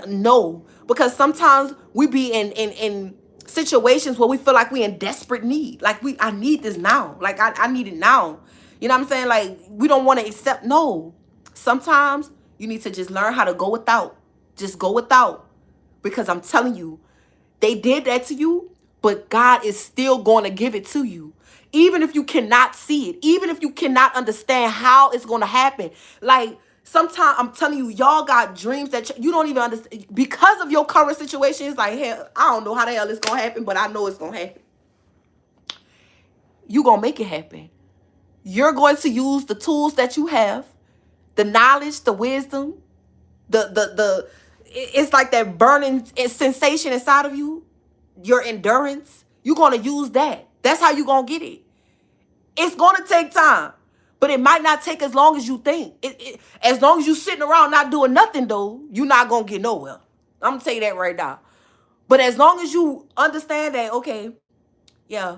know, because sometimes we be in situations where we feel like we in desperate need. Like I need this now. Like I need it now. You know what I'm saying? Like we don't want to accept. No. Sometimes you need to just learn how to go without. Just go without. Because I'm telling you, they did that to you, but God is still going to give it to you. Even if you cannot see it, even if you cannot understand how it's going to happen. Like, sometimes I'm telling you, y'all got dreams that you don't even understand. Because of your current situation, it's like, hell, I don't know how the hell it's going to happen, but I know it's going to happen. You're going to make it happen. You're going to use the tools that you have, the knowledge, the wisdom, it's like that burning sensation inside of you, your endurance. You're going to use that. That's how you're going to get it. It's going to take time, but it might not take as long as you think. As long as you're sitting around not doing nothing, though, you're not going to get nowhere. I'm going to tell you that right now. But as long as you understand that, okay, yeah.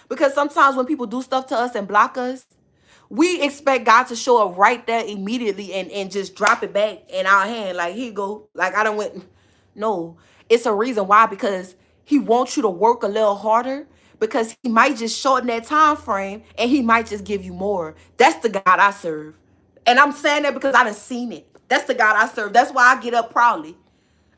Because sometimes when people do stuff to us and block us, we expect God to show up right there immediately and just drop it back in our hand. Like, here you go. Like, I don't went. No, it's a reason why, because he wants you to work a little harder, because he might just shorten that time frame and he might just give you more. That's the God I serve. And I'm saying that because I done seen it. That's the God I serve. That's why I get up proudly.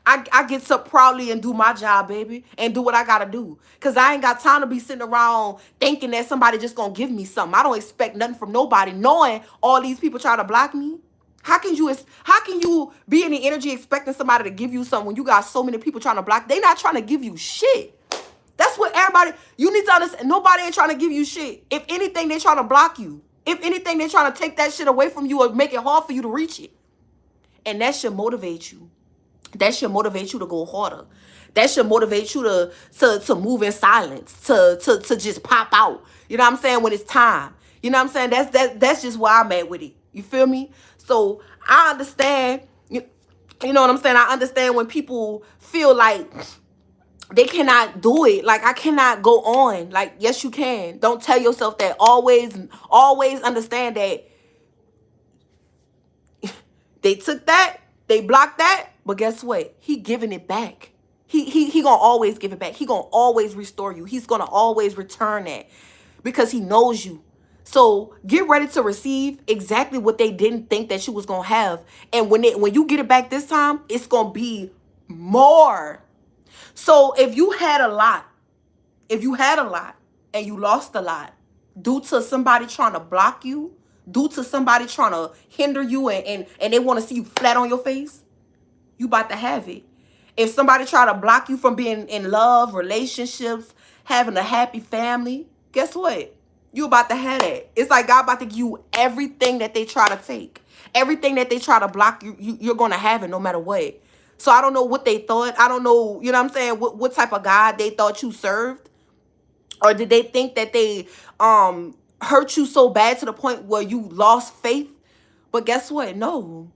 I get up proudly and do my job, baby, and do what I gotta do. Cause I ain't got time to be sitting around thinking that somebody just gonna give me something. I don't expect nothing from nobody, knowing all these people try to block me. How can you be in the energy expecting somebody to give you something when you got so many people trying to block? They not trying to give you shit. That's what everybody, you need to understand. Nobody ain't trying to give you shit. If anything, they trying to block you. If anything, they trying to take that shit away from you or make it hard for you to reach it. And that should motivate you. That should motivate you to go harder. That should motivate you to move in silence, to just pop out. You know what I'm saying? When it's time. You know what I'm saying? That's just where I'm at with it. You feel me? So I understand. You know what I'm saying? I understand when people feel like they cannot do it. Like, I cannot go on. Like, yes, you can. Don't tell yourself that. Always understand that they took that, they blocked that, but guess what? He giving it back. He gonna always give it back. He gonna always restore you. He's gonna always return that because he knows you. So get ready to receive exactly what they didn't think that you was gonna have. And when you get it back this time, it's gonna be more. So if you had a lot and you lost a lot due to somebody trying to block you, due to somebody trying to hinder you and they want to see you flat on your face, you about to have it. If somebody try to block you from being in love, relationships, having a happy family, guess what? You about to have it. It's like God about to give you everything that they try to take. Everything that they try to block, you're going to have it no matter what. So I don't know what they thought. I don't know, you know what I'm saying, what type of God they thought you served. Or did they think that they hurt you so bad to the point where you lost faith? But guess what? No.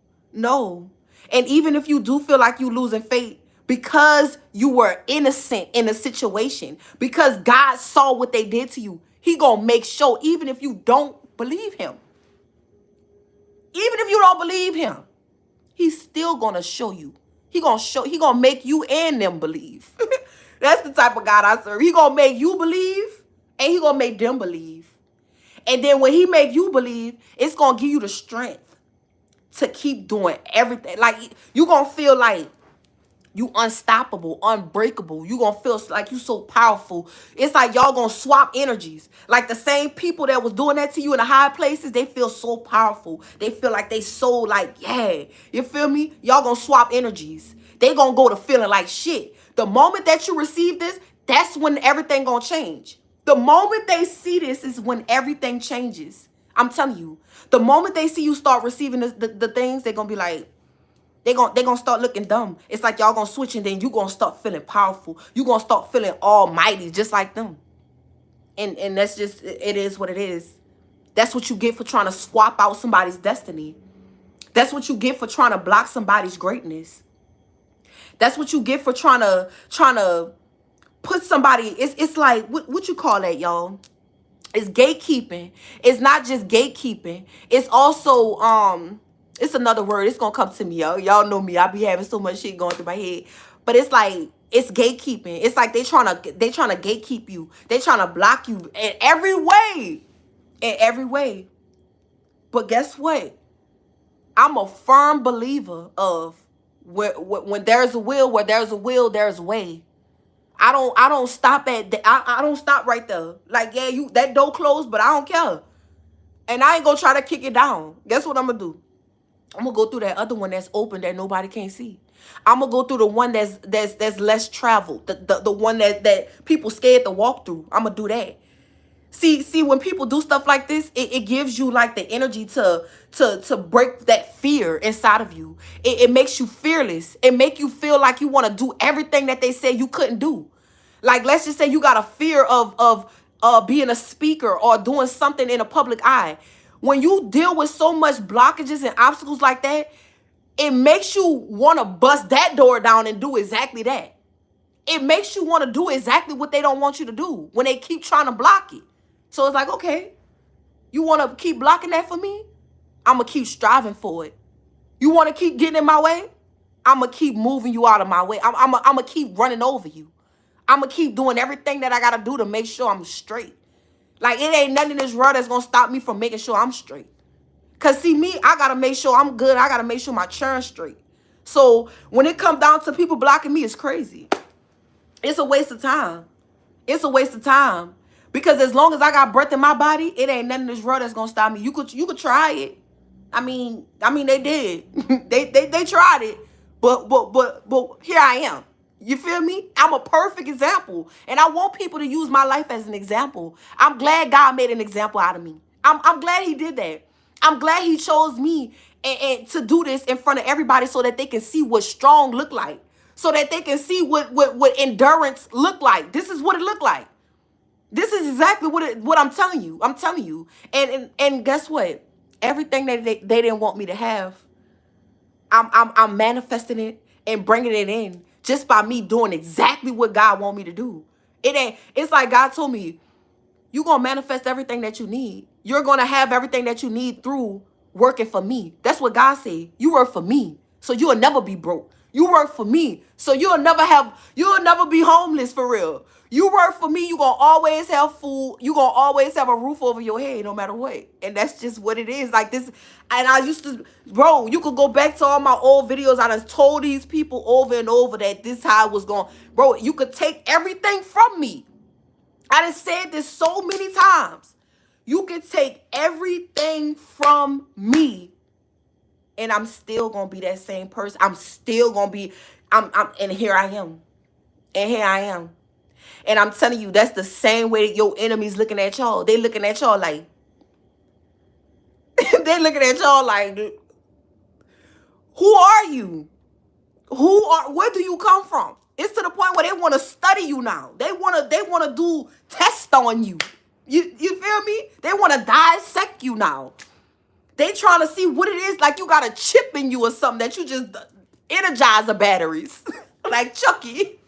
And even if you do feel like you losing faith because you were innocent in a situation, because God saw what they did to you, he gonna make sure, even if you don't believe him, he's still gonna show you. He gonna make you and them believe. That's the type of God I serve. He gonna make you believe and he gonna make them believe. And then when he make you believe, it's gonna give you the strength to keep doing everything. Like, you gonna feel like you unstoppable, unbreakable. You gonna feel like you so powerful. It's like y'all gonna swap energies. Like the same people that was doing that to you in the high places, they feel so powerful. They feel like they so like, yeah. You feel me? Y'all gonna swap energies. They gonna go to feeling like shit. The moment that you receive this, that's when everything gonna change. The moment they see this is when everything changes. I'm telling you. The moment they see you start receiving the things, they're gonna be like, they gonna start looking dumb. It's like y'all gonna switch and then you gonna start feeling powerful. You gonna start feeling almighty just like them. And that's just, it is what it is. That's what you get for trying to swap out somebody's destiny. That's what you get for trying to block somebody's greatness. That's what you get for trying to put somebody, it's like, what you call that, y'all? It's gatekeeping. It's not just gatekeeping. It's also, it's another word. It's gonna come to me, y'all. Y'all know me. I be having so much shit going through my head. But it's like, it's gatekeeping. It's like they trying to gatekeep you. They trying to block you in every way. In every way. But guess what? I'm a firm believer of when there's a will, where there's a will, there's a way. I don't stop at I don't stop right there. Like, yeah, that door closed, but I don't care. And I ain't gonna try to kick it down. Guess what I'm gonna do? I'm gonna go through that other one that's open that nobody can see. I'm gonna go through the one that's less traveled. The one that people scared to walk through. I'm gonna do that. See, when people do stuff like this, it gives you like the energy to break that fear inside of you. It makes you fearless. It make you feel like you want to do everything that they said you couldn't do. Like, let's just say you got a fear of being a speaker or doing something in a public eye. When you deal with so much blockages and obstacles like that, it makes you want to bust that door down and do exactly that. It makes you want to do exactly what they don't want you to do when they keep trying to block it. So it's like, okay, you want to keep blocking that for me? I'm going to keep striving for it. You want to keep getting in my way? I'm going to keep moving you out of my way. I'm going to keep running over you. I'm going to keep doing everything that I got to do to make sure I'm straight. Like, it ain't nothing in this world that's going to stop me from making sure I'm straight. Because, see, me, I got to make sure I'm good. I got to make sure my churn's straight. So, when it comes down to people blocking me, it's crazy. It's a waste of time. It's a waste of time. Because as long as I got breath in my body, it ain't nothing in this world that's going to stop me. You could try it. I mean, they did. they tried it. But here I am. You feel me? I'm a perfect example. And I want people to use my life as an example. I'm glad God made an example out of me. I'm glad he did that. I'm glad he chose me and to do this in front of everybody so that they can see what strong look like. So that they can see what endurance look like. This is what it looked like. This is exactly what I'm telling you. I'm telling you. And guess what? Everything that they didn't want me to have, I'm manifesting it and bringing it in just by me doing exactly what God want me to do. It's like God told me, you're going to manifest everything that you need. You're going to have everything that you need through working for me. That's what God said. You work for me, so you'll never be broke. You work for me, so you'll never be homeless for real. You work for me, you're going to always have food. You're going to always have a roof over your head no matter what. And that's just what it is. Like this, and I used to, bro, you could go back to all my old videos. I done told these people over and over that this how it was going. Bro, you could take everything from me. I done said this so many times. You can take everything from me, and I'm still gonna be that same person. I'm still gonna be, and here I am. And here I am. And I'm telling you, that's the same way that your enemies looking at y'all. They looking at y'all like, they looking at y'all like, who are you? Where do you come from? It's to the point where they want to study you now. They want to do tests on you. You feel me? They want to dissect you now. They trying to see what it is, like you got a chip in you or something that you just energize the batteries. Like Chucky.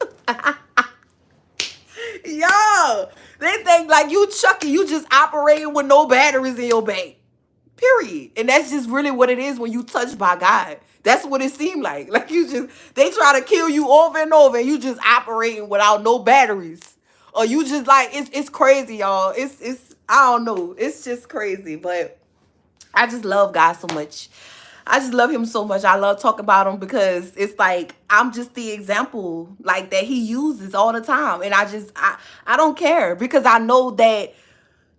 Yo, they think like you Chucky, you just operating with no batteries in your bank. Period. And that's just really what it is when you touched by God. That's what it seemed like. Like they try to kill you over and over and you just operating without no batteries. Or you just like, it's crazy, y'all. It's I don't know. It's just crazy. But I just love God so much. I just love him so much. I love talking about him because it's like I'm just the example like that he uses all the time. And I don't care because I know that,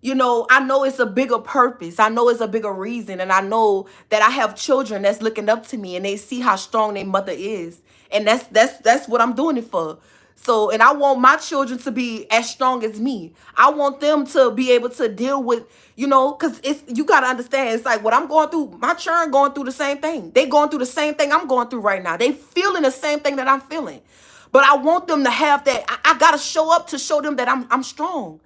you know, I know it's a bigger purpose. I know it's a bigger reason. And I know that I have children that's looking up to me and they see how strong their mother is. And that's what I'm doing it for. So, and I want my children to be as strong as me. I want them to be able to deal with, you know, because you got to understand, it's like what I'm going through, my children going through the same thing. They going through the same thing I'm going through right now. They feeling the same thing that I'm feeling. But I want them to have that. I got to show up to show them that I'm strong.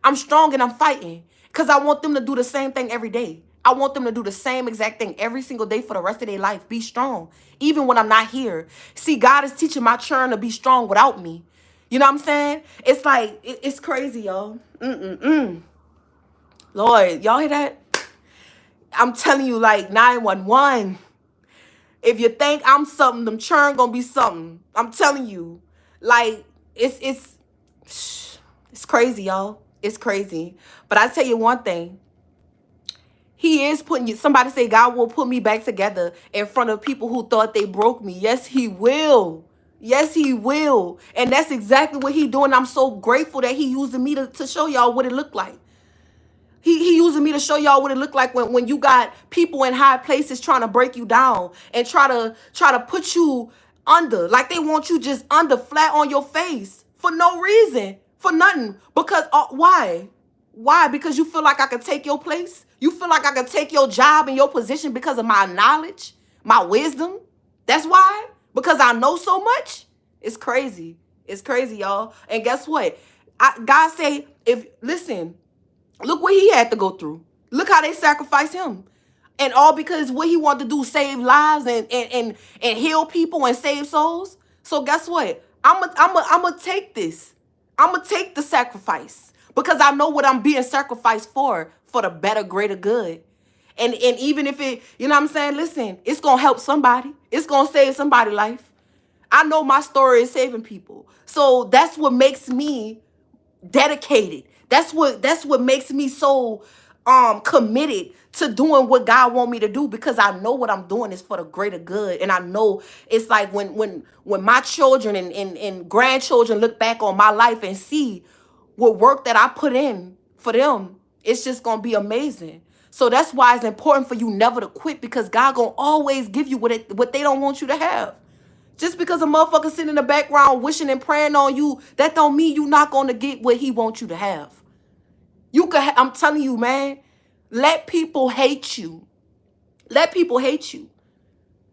I'm strong and I'm fighting because I want them to do the same thing every day. I want them to do the same exact thing every single day for the rest of their life. Be strong, even when I'm not here. See, God is teaching my children to be strong without me. You know what I'm saying? It's like, it's crazy, y'all. Lord, y'all hear that? I'm telling you, like 911. If you think I'm something, them children gonna be something. I'm telling you. Like, it's crazy, y'all. It's crazy. But I tell you one thing. He is putting you, somebody say God will put me back together in front of people who thought they broke me. Yes, he will. Yes, he will. And that's exactly what he doing. I'm so grateful that he using me to show y'all what it looked like. He using me to show y'all what it looked like when you got people in high places trying to break you down and try to put you under. Like they want you just under, flat on your face for no reason, for nothing. Because why? Why? Because you feel like I could take your place? You feel like I could take your job and your position because of my knowledge, my wisdom? That's why? Because I know so much? It's crazy. It's crazy, y'all. And guess what? God say, listen, look what he had to go through. Look how they sacrificed him. And all because what he wanted to do, save lives and heal people and save souls. So guess what? I'm gonna take this. I'm gonna take the sacrifice. Because I know what I'm being sacrificed for the better, greater good. And even if it, you know what I'm saying? Listen, it's going to help somebody. It's going to save somebody's life. I know my story is saving people. So that's what makes me dedicated. That's what makes me so committed to doing what God want me to do, because I know what I'm doing is for the greater good. And I know it's like when my children and grandchildren look back on my life and see what work that I put in for them, it's just gonna be amazing. So that's why it's important for you never to quit, because God gonna always give you what they don't want you to have. Just because a motherfucker sitting in the background wishing and praying on you, that don't mean you not gonna get what he wants you to have. You could, I'm telling you, man, let people hate you. Let people hate you.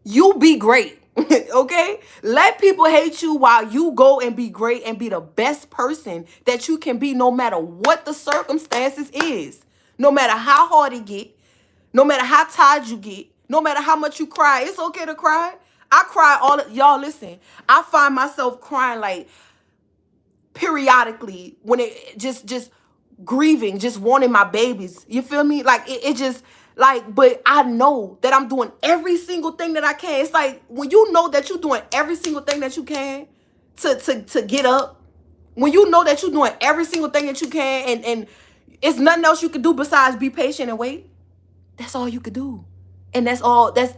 You be great, okay? Let people hate you while you go and be great and be the best person that you can be, no matter what the circumstances is. No matter how hard it get, no matter how tired you get, no matter how much you cry. It's okay to cry. I cry y'all listen. I find myself crying like periodically when it just grieving, just wanting my babies. You feel me? Like it just like, but I know that I'm doing every single thing that I can. It's like when you know that you're doing every single thing that you can to get up, when you know that you're doing every single thing that you can, and it's nothing else you can do besides be patient and wait. That's all you could do. And that's all, that's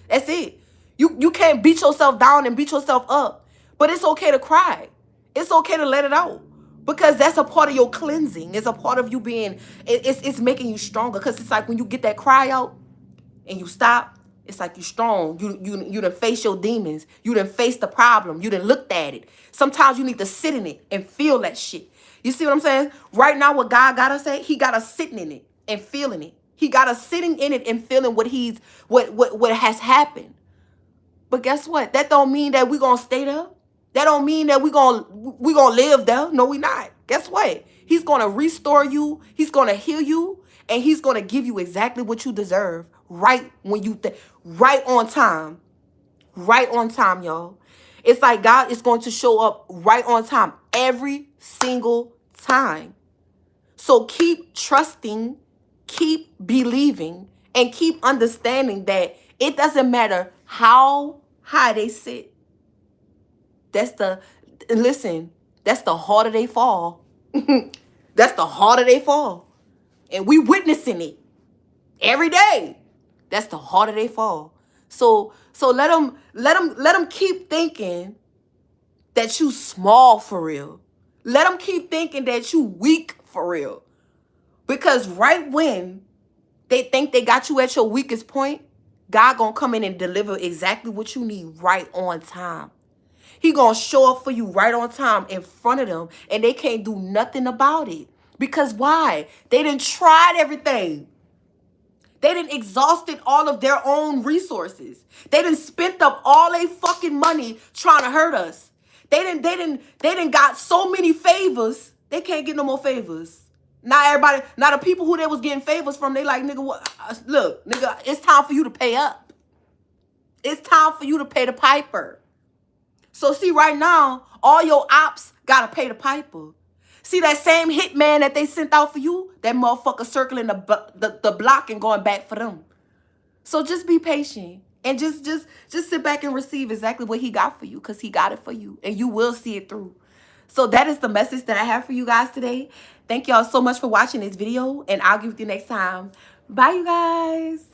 it. You can't beat yourself down and beat yourself up. But it's okay to cry. It's okay to let it out. Because that's a part of your cleansing. It's a part of you being, it's making you stronger. Because it's like when you get that cry out and you stop, it's like you strong. You done face your demons. You done face the problem. You done looked at it. Sometimes you need to sit in it and feel that shit. You see what I'm saying? Right now, what God got us say, he got us sitting in it and feeling it. He got us sitting in it and feeling what has happened. But guess what? That don't mean that we're gonna stay there. That don't mean that we're gonna live there. No, we not. Guess what? He's gonna restore you, he's gonna heal you, and he's gonna give you exactly what you deserve. Right when you right on time. Right on time, y'all. It's like God is going to show up right on time every single time. So keep trusting, keep believing, and keep understanding that it doesn't matter how high they sit. That's the harder they fall. That's the harder they fall. And we witnessing it every day. That's the harder they fall. So let them keep thinking that you small for real. Let them keep thinking that you weak for real. Because right when they think they got you at your weakest point, God gonna come in and deliver exactly what you need right on time. He gonna show up for you right on time in front of them, and they can't do nothing about it. Because why? They done tried everything. They done exhausted all of their own resources. They done spent up all their fucking money trying to hurt us. They done got so many favors, they can't get no more favors. Now the people who they was getting favors from, they like, nigga, what? Look, nigga, it's time for you to pay up. It's time for you to pay the piper. So see, right now, all your ops gotta pay the piper. See that same hitman that they sent out for you? That motherfucker circling the block and going back for them. So just be patient and just sit back and receive exactly what he got for you, because he got it for you and you will see it through. So that is the message that I have for you guys today. Thank y'all so much for watching this video, and I'll give you next time. Bye, you guys.